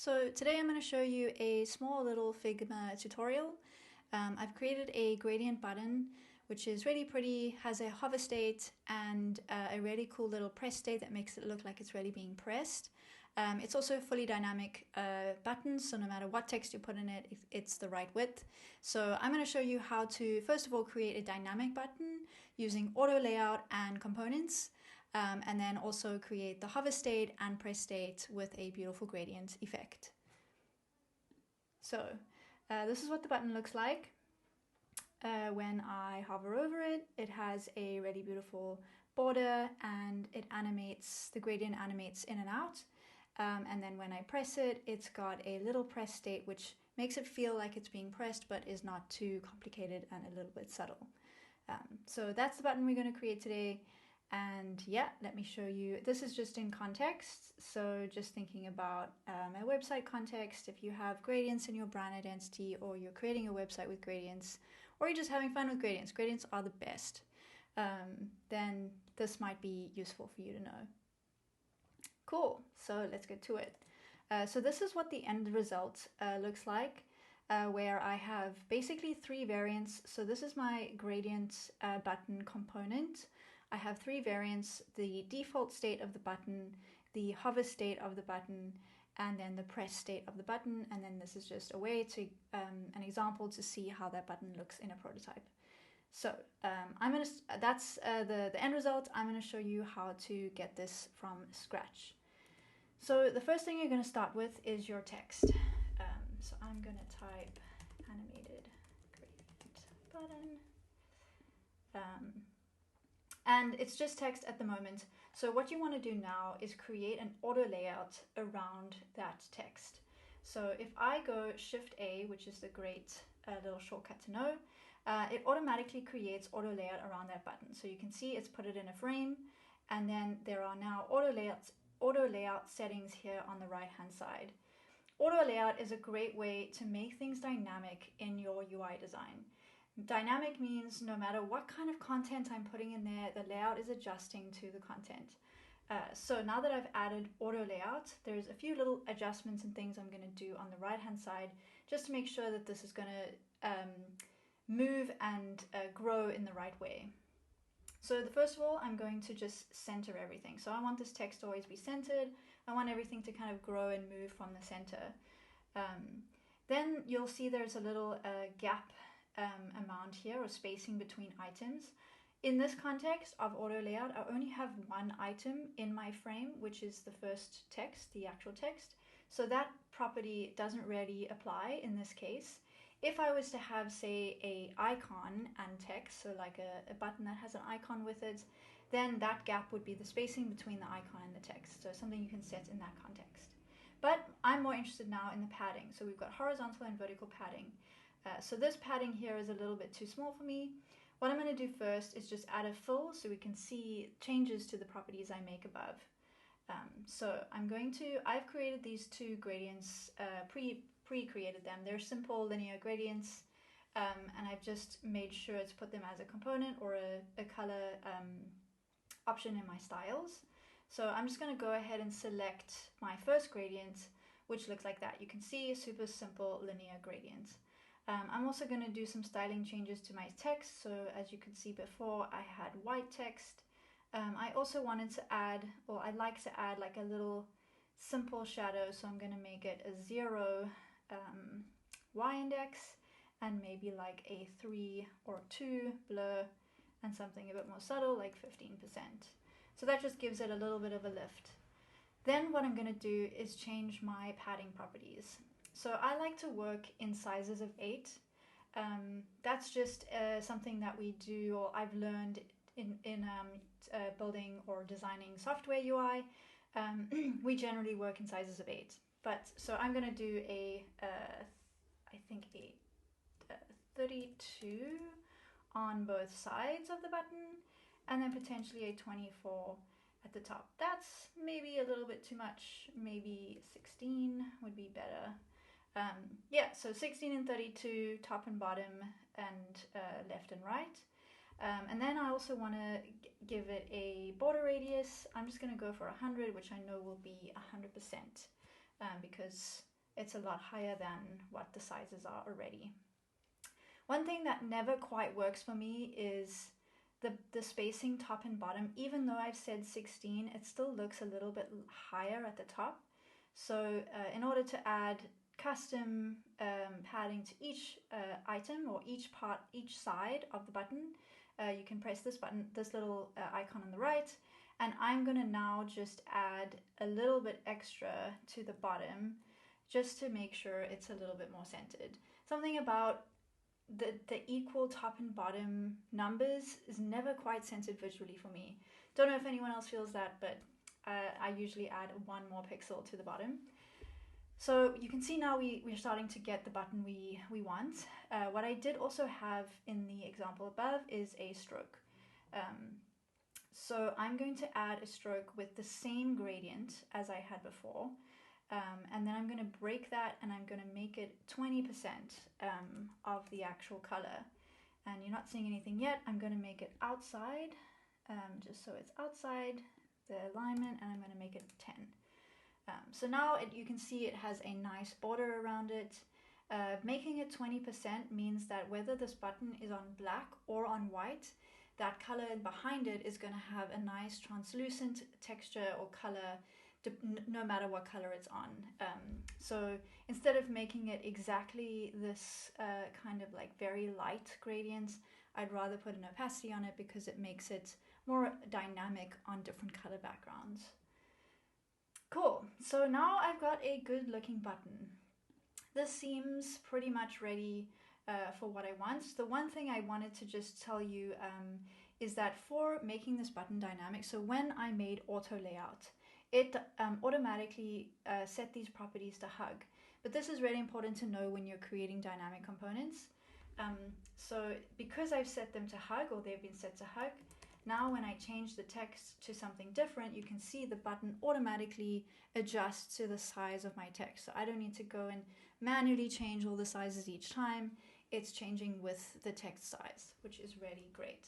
So today I'm going to show you a small little Figma tutorial. I've created a gradient button which is really pretty, has a hover state and a really cool little press state that makes it look like it's really being pressed. It's also a fully dynamic button, so no matter what text you put in it, it's the right width. So I'm going to show you how to first of all create a dynamic button using auto layout and components. And then also create the hover state and press state with a beautiful gradient effect. So this is what the button looks like. When I hover over it, it has a really beautiful border and it animates, the gradient animates in and out. And then when I press it, it's got a little press state which makes it feel like it's being pressed but is not too complicated and a little bit subtle. So that's the button we're going to create today. And yeah, let me show you. This is just in context. So just thinking about a website context, if you have gradients in your brand identity or you're creating a website with gradients or you're just having fun with gradients, gradients are the best, then this might be useful for you to know. Cool, so let's get to it. So this is what the end result looks like, where I have basically three variants. So this is my gradient button component. I have three variants: the default state of the button, the hover state of the button, and then the press state of the button. And then this is just a way to, an example to see how that button looks in a prototype. So that's the end result. I'm gonna show you how to get this from scratch. So the first thing you're gonna start with is your text. So I'm gonna type animated gradient button. And it's just text at the moment. So what you want to do now is create an auto layout around that text. So if I go Shift A, which is the great little shortcut to know, it automatically creates auto layout around that button. So you can see it's put it in a frame, and then there are now auto layout settings here on the right hand side. Auto layout is a great way to make things dynamic in your UI design. Dynamic means no matter what kind of content I'm putting in there, the layout is adjusting to the content. So now that I've added auto layout, there's a few little adjustments and things I'm going to do on the right hand side just to make sure that this is going to move and grow in the right way. So first of all, I'm going to just center everything. So I want this text to always be centered. I want everything to kind of grow and move from the center. Then you'll see there's a little gap amount here, or spacing between items. In this context of auto layout, I only have one item in my frame, which is the first text, the actual text. So that property doesn't really apply in this case. If I was to have, say, a icon and text, so like a button that has an icon with it, then that gap would be the spacing between the icon and the text. So something you can set in that context. But I'm more interested now in the padding. So we've got horizontal and vertical padding. So this padding here is a little bit too small for me. What I'm going to do first is just add a fill so we can see changes to the properties I make above. So I've created these two gradients, pre-created them. They're simple linear gradients, and I've just made sure to put them as a component or a color option in my styles. So I'm just going to go ahead and select my first gradient, which looks like that. You can see a super simple linear gradient. I'm also going to do some styling changes to my text. So as you could see before, I had white text. I also wanted to add, or I'd like to add like a little simple shadow. So I'm going to make it a 0 y-index and maybe like a 3 or 2 blur and something a bit more subtle like 15%. So that just gives it a little bit of a lift. Then what I'm going to do is change my padding properties. So I like to work in sizes of 8. That's just something that we do, or I've learned in building or designing software UI. We generally work in sizes of 8. But so I'm going to do I think a 32 on both sides of the button, and then potentially a 24 at the top. That's maybe a little bit too much. Maybe 16 would be better. Yeah, so 16 and 32, top and bottom, and left and right. And then I also want to give it a border radius. I'm just going to go for 100, which I know will be 100%, because it's a lot higher than what the sizes are already. One thing that never quite works for me is the spacing top and bottom. Even though I've said 16, it still looks a little bit higher at the top. So in order to add custom padding to each item or each part, each side of the button, you can press this button, this little icon on the right, and I'm gonna now just add a little bit extra to the bottom just to make sure it's a little bit more centered. Something about the equal top and bottom numbers is never quite centered visually for me. Don't know if anyone else feels that, but I usually add one more pixel to the bottom. So you can see now we're starting to get the button we want. What I did also have in the example above is a stroke. So I'm going to add a stroke with the same gradient as I had before. And then I'm going to break that and I'm going to make it 20% of the actual color. And you're not seeing anything yet. I'm going to make it outside, just so it's outside the alignment, and I'm going to make it 10. So now you can see it has a nice border around it. Making it 20% means that whether this button is on black or on white, that color behind it is going to have a nice translucent texture or color no matter what color it's on. So instead of making it exactly this kind of like very light gradient, I'd rather put an opacity on it because it makes it more dynamic on different color backgrounds. Cool, so now I've got a good looking button. This seems pretty much ready for what I want. The one thing I wanted to just tell you is that for making this button dynamic, so when I made auto layout, it automatically set these properties to hug. But this is really important to know when you're creating dynamic components. So because I've set them to hug, or they've been set to hug, now when I change the text to something different, you can see the button automatically adjusts to the size of my text. So I don't need to go and manually change all the sizes each time. It's changing with the text size, which is really great.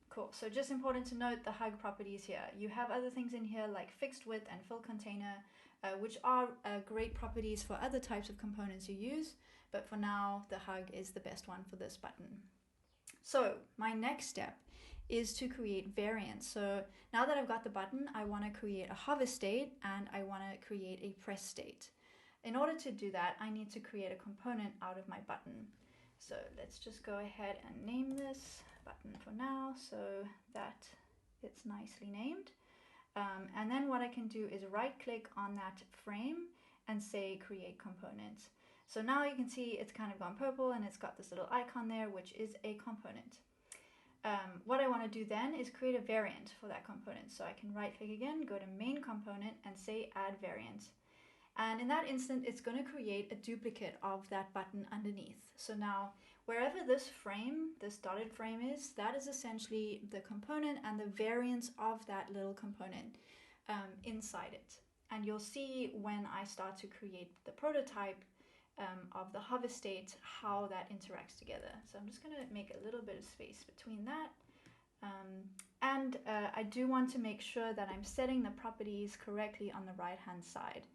Cool, so just important to note the hug properties here. You have other things in here like fixed width and fill container, which are great properties for other types of components you use, but for now, the hug is the best one for this button. So my next step is to create variants. So now that I've got the button, I want to create a hover state and I want to create a press state. In order to do that, I need to create a component out of my button. So let's just go ahead and name this button for now so that it's nicely named. And then what I can do is right click on that frame and say create component. So now you can see it's kind of gone purple and it's got this little icon there, which is a component. What I want to do then is create a variant for that component. So I can right click again, go to main component and say add variant. And in that instant, it's going to create a duplicate of that button underneath. So now wherever this frame, this dotted frame is, that is essentially the component and the variance of that little component inside it. And you'll see when I start to create the prototype of the hover state, how that interacts together. So I'm just going to make a little bit of space between that. I do want to make sure that I'm setting the properties correctly on the right hand side.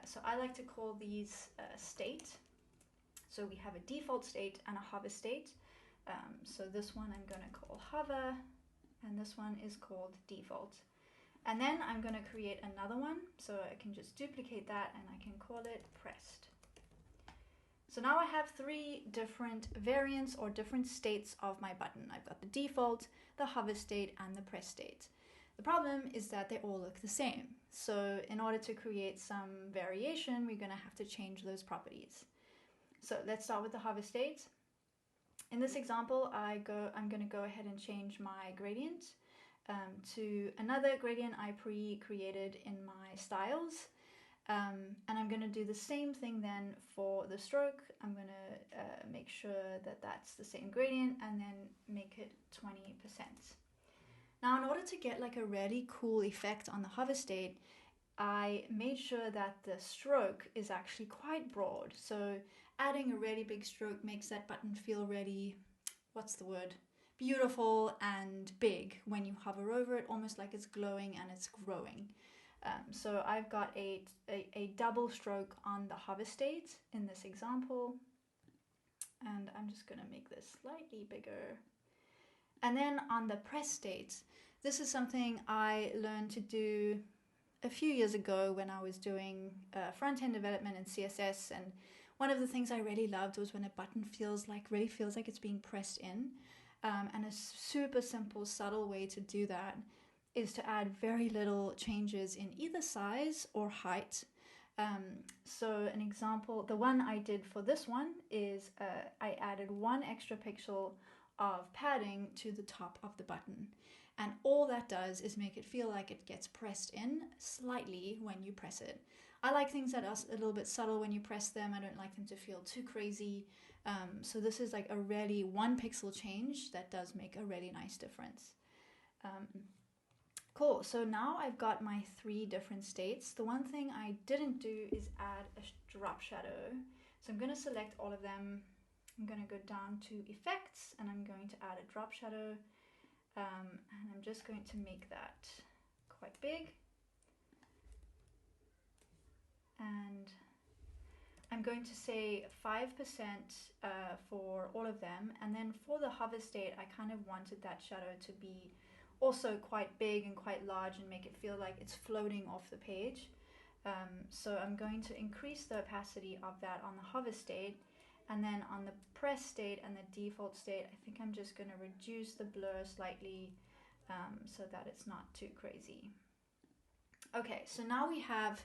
So I like to call these state. So we have a default state and a hover state. So this one I'm going to call hover, and this one is called default. And then I'm going to create another one. So I can just duplicate that and I can call it pressed. So now I have three different variants or different states of my button. I've got the default, the hover state, and the press state. The problem is that they all look the same. So in order to create some variation, we're going to have to change those properties. So let's start with the hover state. In this example, I'm going to go ahead and change my gradient to another gradient I pre-created in my styles. And I'm going to do the same thing then for the stroke. I'm going to make sure that that's the same gradient and then make it 20%. Now, in order to get like a really cool effect on the hover state, I made sure that the stroke is actually quite broad. So adding a really big stroke makes that button feel really, what's the word? Beautiful and big when you hover over it, almost like it's glowing and it's growing. So I've got a double stroke on the hover state in this example, and I'm just going to make this slightly bigger. And then on the press state, this is something I learned to do a few years ago when I was doing front-end development in CSS. And one of the things I really loved was when a button really feels like it's being pressed in. And a super simple, subtle way to do that is to add very little changes in either size or height. So an example, the one I did for this one is I added 1 extra pixel of padding to the top of the button. And all that does is make it feel like it gets pressed in slightly when you press it. I like things that are a little bit subtle when you press them. I don't like them to feel too crazy. So this is like a really 1 pixel change that does make a really nice difference. Cool, so now I've got my 3 different states. The one thing I didn't do is add a drop shadow. So I'm going to select all of them. I'm going to go down to effects and I'm going to add a drop shadow. And I'm just going to make that quite big. And I'm going to say 5% for all of them. And then for the hover state, I kind of wanted that shadow to be also quite big and quite large and make it feel like it's floating off the page. So I'm going to increase the opacity of that on the hover state. And then on the press state and the default state, I think I'm just going to reduce the blur slightly so that it's not too crazy. Okay, so now we have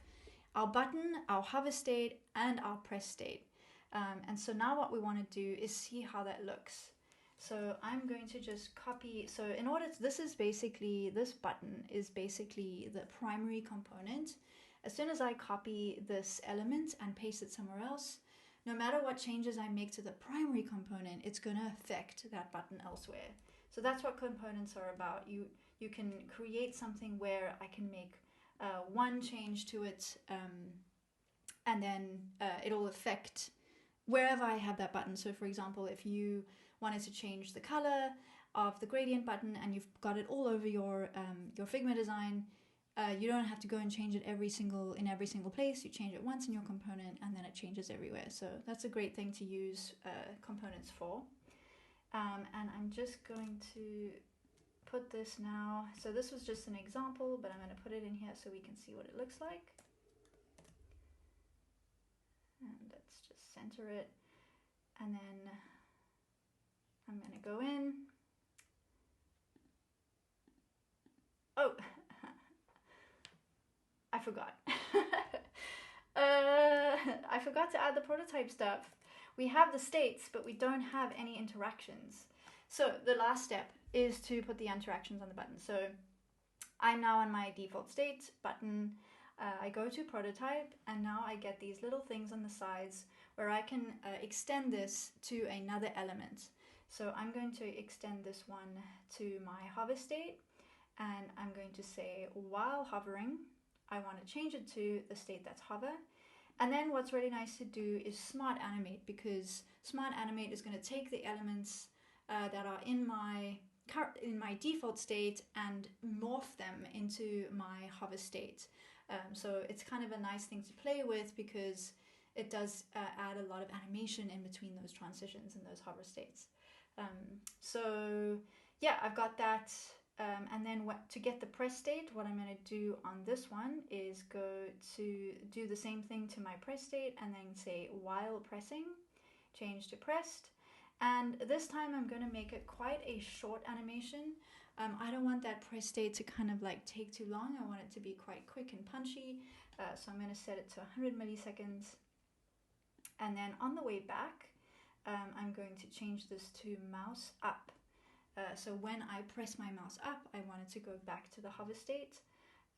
our button, our hover state, and our press state. And so now what we want to do is see how that looks. So I'm going to just copy, so in order to, this button is basically the primary component. As soon as I copy this element and paste it somewhere else, no matter what changes I make to the primary component, it's going to affect that button elsewhere. So that's what components are about. You can create something where I can make one change to it and then it'll affect wherever I have that button. So for example, if you wanted to change the color of the gradient button and you've got it all over your Figma design, you don't have to go and change it in every single place. You change it once in your component and then it changes everywhere. So that's a great thing to use components for. And I'm just going to put this now. So this was just an example, but I'm going to put it in here so we can see what it looks like. And let's just center it. And then I'm going to go in. Oh, I forgot. I forgot to add the prototype stuff. We have the states, but we don't have any interactions. So the last step is to put the interactions on the button. So I'm now on my default state button. I go to prototype and now I get these little things on the sides where I can extend this to another element. So I'm going to extend this one to my hover state and I'm going to say while hovering, I want to change it to the state that's hover. And then what's really nice to do is smart animate, because smart animate is going to take the elements that are in my default state and morph them into my hover state. So it's kind of a nice thing to play with because it does add a lot of animation in between those transitions and those hover states. So yeah, I've got that. And then to get the press state, what I'm going to do on this one is go to do the same thing to my press state and then say while pressing, change to pressed. And this time I'm going to make it quite a short animation. I don't want that press state to kind of like take too long. I want it to be quite quick and punchy. So I'm going to set it to 100 milliseconds. And then on the way back, I'm going to change this to mouse up. So when I press my mouse up, I want it to go back to the hover state.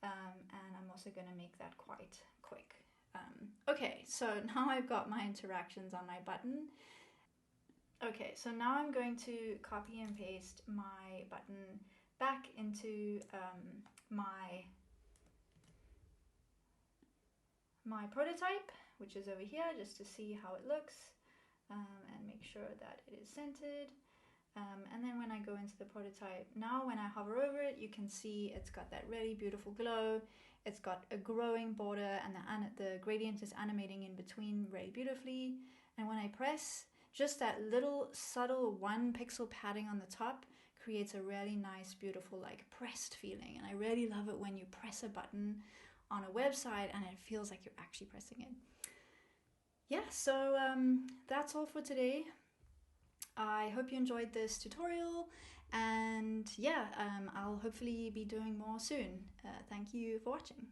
And I'm also going to make that quite quick. Okay, so now I've got my interactions on my button. Okay, so now I'm going to copy and paste my button back into my prototype, which is over here, just to see how it looks and make sure that it is centered. And then when I go into the prototype, now when I hover over it, you can see it's got that really beautiful glow. It's got a growing border, and the gradient is animating in between very beautifully. And when I press, just that little subtle 1 pixel padding on the top creates a really nice, beautiful, like pressed feeling. And I really love it when you press a button on a website and it feels like you're actually pressing it. Yeah, so that's all for today. I hope you enjoyed this tutorial, and yeah, I'll hopefully be doing more soon. Thank you for watching.